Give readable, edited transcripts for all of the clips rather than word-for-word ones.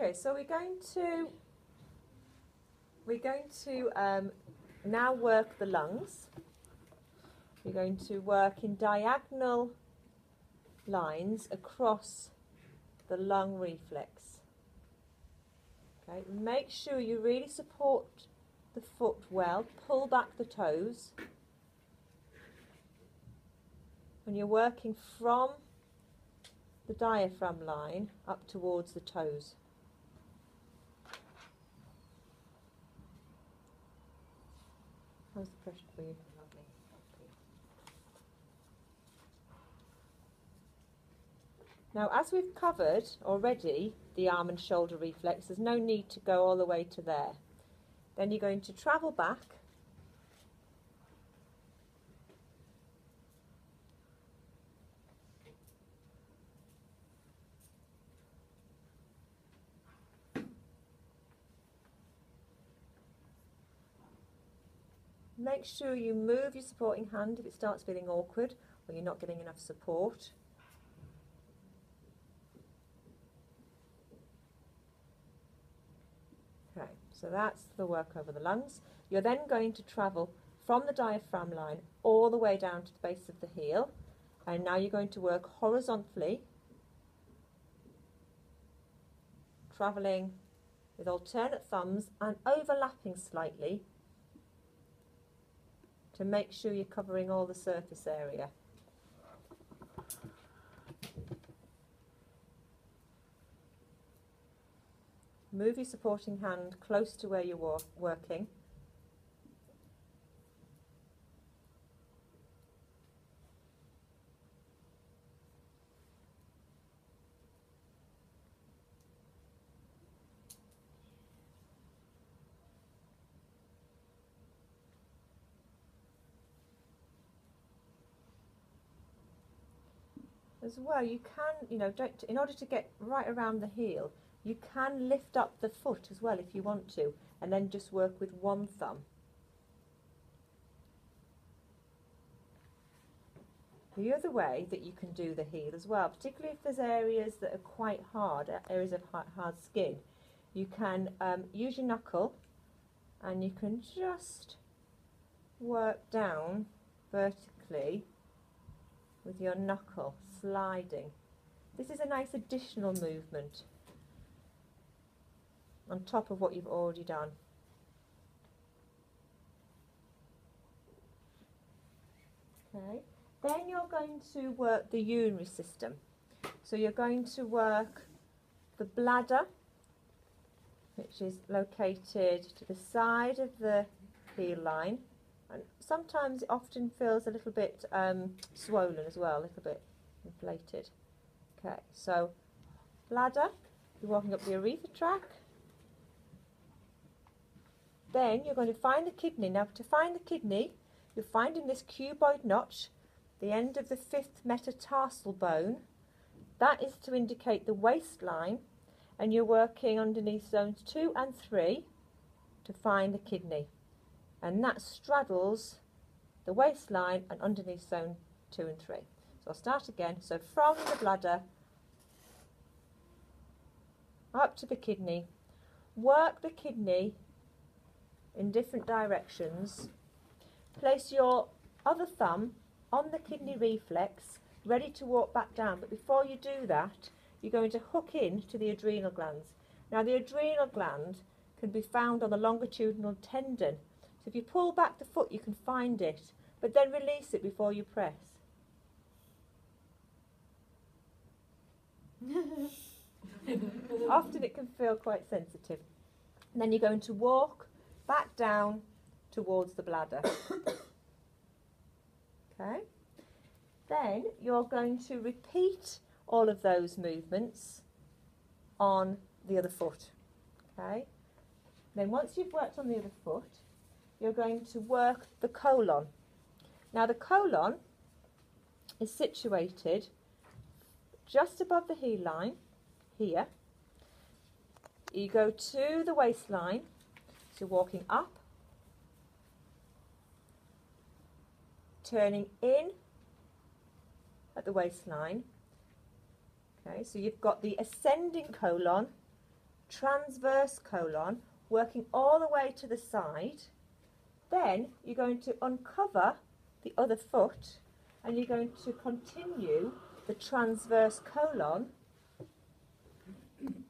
Okay, so we're going to now work the lungs. We're going to work in diagonal lines across the lung reflex. Okay, make sure you really support the foot well, pull back the toes. When you're working from the diaphragm line up towards the toes. How's the pressure for you? Lovely. Now, as we've covered already the arm and shoulder reflex, there's no need to go all the way to there. Then you're going to travel back. Make sure you move your supporting hand if it starts feeling awkward or you're not getting enough support. Okay, so that's the work over the lungs. You're then going to travel from the diaphragm line all the way down to the base of the heel, and now you're going to work horizontally, travelling with alternate thumbs and overlapping slightly to make sure you're covering all the surface area. Move your supporting hand close to where you're working. As well, you can, in order to get right around the heel, you can lift up the foot as well if you want to, and then just work with one thumb. The other way that you can do the heel as well, particularly if there's areas that are quite hard, areas of hard skin, you can use your knuckle and you can just work down vertically with your knuckle, sliding. This is a nice additional movement on top of what you've already done. Okay, then you're going to work the urinary system. So you're going to work the bladder, which is located to the side of the heel line. And sometimes it often feels a little bit swollen as well, a little bit inflated. Okay, so bladder, you're walking up the urethra tract. Then you're going to find the kidney. Now, to find the kidney, you're finding this cuboid notch, the end of the 5th metatarsal bone. That is to indicate the waistline, and you're working underneath zones 2 and 3 to find the kidney. And that straddles the waistline and underneath zone 2 and 3. So I'll start again. So from the bladder up to the kidney, work the kidney in different directions. Place your other thumb on the kidney reflex, ready to walk back down. But before you do that, you're going to hook in to the adrenal glands. Now, the adrenal gland can be found on the longitudinal tendon. So if you pull back the foot, you can find it, but then release it before you press. Often it can feel quite sensitive. And then you're going to walk back down towards the bladder. Okay. Then you're going to repeat all of those movements on the other foot. Okay. Then once you've worked on the other foot, you're going to work the colon. Now, the colon is situated just above the heel line here. You go to the waistline, so walking up, turning in at the waistline. Okay, so you've got the ascending colon transverse colon, working all the way to the side. Then you're going to uncover the other foot and you're going to continue the transverse colon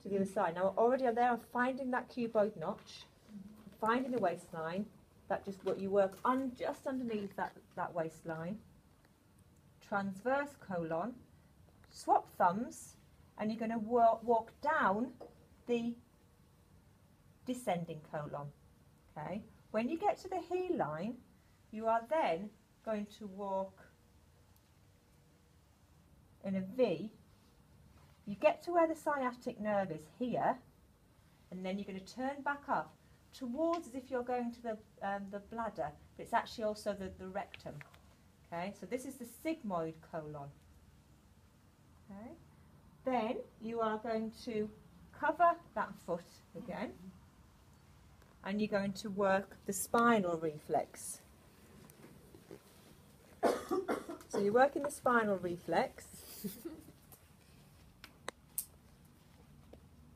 to the other side. Now already there I'm finding that cuboid notch, finding the waistline, that just what you work on just underneath that waistline. Transverse colon, swap thumbs, and you're going to walk down the descending colon. Okay. When you get to the heel line, you are then going to walk in a V. You get to where the sciatic nerve is here, and then you're going to turn back up towards as if you're going to the bladder, but it's actually also the rectum. Okay, so this is the sigmoid colon. Okay, then you are going to cover that foot again, and you're going to work the spinal reflex. So you're working the spinal reflex.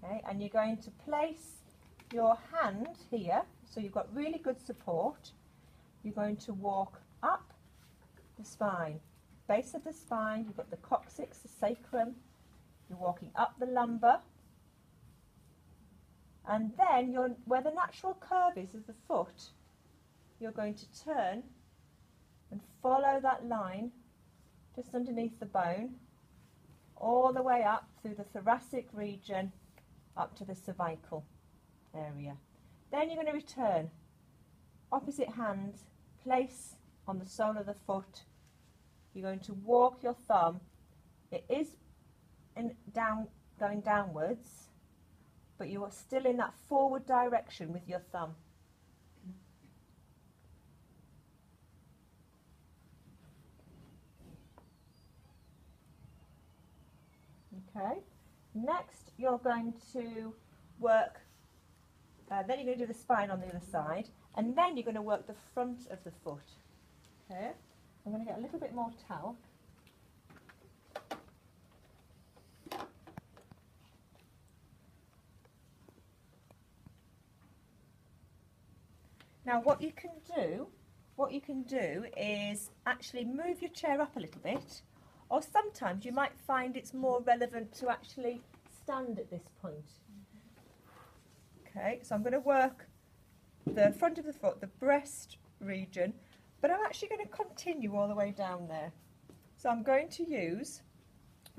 Okay, and you're going to place your hand here, so you've got really good support. You're going to walk up the spine, base of the spine, you've got the coccyx, the sacrum, you're walking up the lumbar, and then where the natural curve is of the foot, you're going to turn and follow that line just underneath the bone, all the way up through the thoracic region, up to the cervical area. Then you're going to return, opposite hand, place on the sole of the foot. You're going to walk your thumb. It is going downwards, but you are still in that forward direction with your thumb. Okay. Next, you're going to work, then you're going to do the spine on the other side, and then you're going to work the front of the foot. Okay. I'm going to get a little bit more talc. Now what you can do is actually move your chair up a little bit, or sometimes you might find it's more relevant to actually stand at this point. Okay, so I'm going to work the front of the foot, the breast region, but I'm actually going to continue all the way down there. So I'm going to use,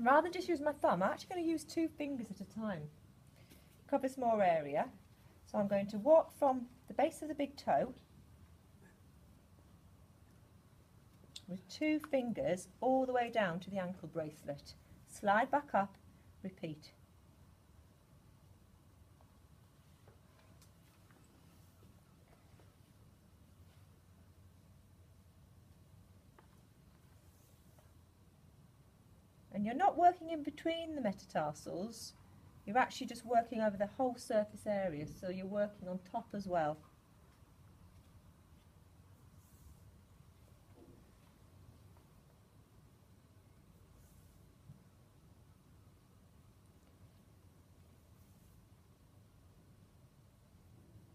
rather than just use my thumb, I'm actually going to use 2 fingers at a time. Covers more area. So I'm going to walk from the base of the big toe with 2 fingers all the way down to the ankle bracelet. Slide back up, repeat. And you're not working in between the metatarsals, you're actually just working over the whole surface area, so you're working on top as well.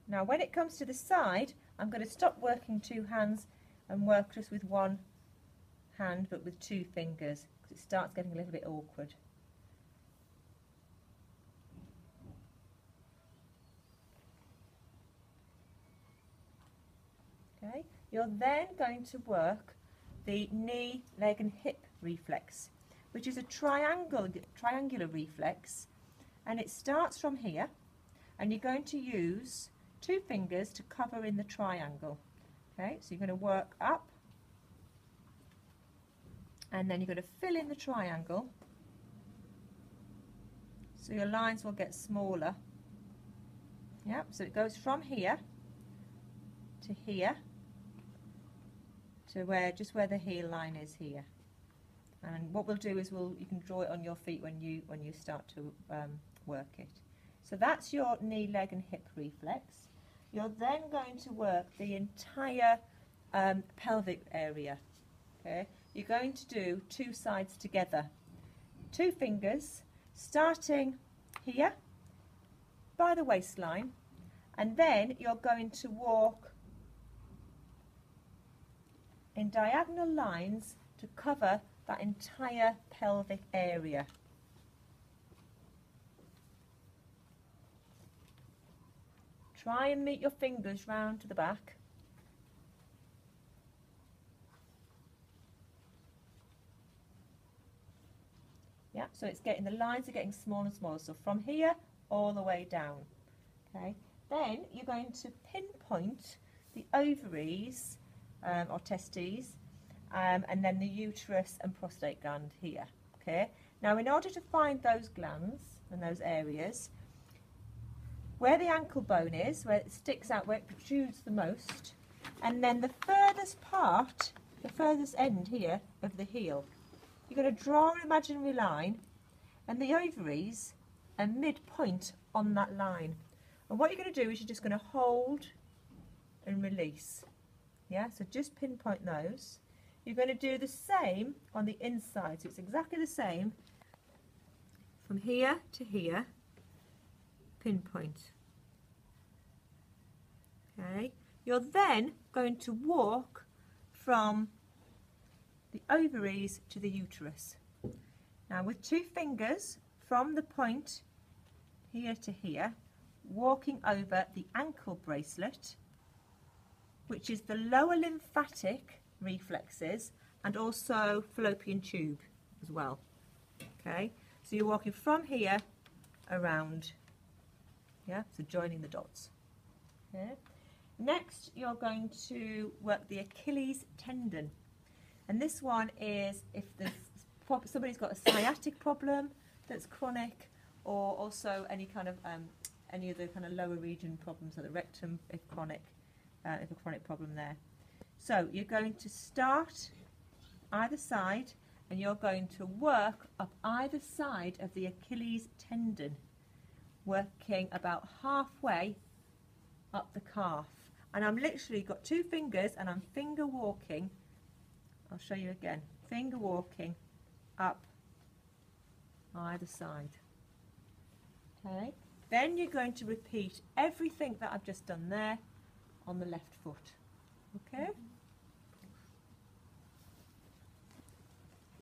Now when it comes to the side, I'm going to stop working 2 hands and work just with 1 hand but with 2 fingers, because it starts getting a little bit awkward. Okay, you're then going to work the knee, leg and hip reflex, which is a triangular reflex, and it starts from here, and you're going to use 2 fingers to cover in the triangle. Okay, so you're going to work up, and then you're going to fill in the triangle, so your lines will get smaller. Yep, so it goes from here to here, to just where the heel line is here. And what we'll do is you can draw it on your feet when you start to work it. So that's your knee, leg and hip reflex. You're then going to work the entire pelvic area. Okay, you're going to do 2 sides together. 2 fingers, starting here, by the waistline, and then you're going to walk in diagonal lines to cover that entire pelvic area. Try and meet your fingers round to the back. Yeah, so it's getting, the lines are getting smaller and smaller. So from here all the way down. Okay. Then you're going to pinpoint the ovaries or testes, and then the uterus and prostate gland here. Okay. Now, in order to find those glands and those areas, where the ankle bone is, where it sticks out, where it protrudes the most, and then the furthest part, the furthest end here of the heel, you're going to draw an imaginary line, and the ovaries are midpoint on that line. And what you're going to do is you're just going to hold and release. Yeah, so just pinpoint those. You're going to do the same on the inside, so it's exactly the same from here to here, pinpoint. Okay, you're then going to walk from the ovaries to the uterus. Now, with 2 fingers from the point here to here, walking over the ankle bracelet, which is the lower lymphatic reflexes and also fallopian tube as well. Okay, so you're walking from here around, yeah, so joining the dots. Okay. Next, you're going to work the Achilles tendon, and this one is if somebody's got a sciatic problem that's chronic, or also any kind of any other kind of lower region problems, so the rectum if a chronic problem there. So you're going to start either side, and you're going to work up either side of the Achilles tendon, working about halfway up the calf. And I'm literally got 2 fingers and I'm finger walking. I'll show you again. Finger walking up either side. Okay. Then you're going to repeat everything that I've just done there on the left foot. Okay.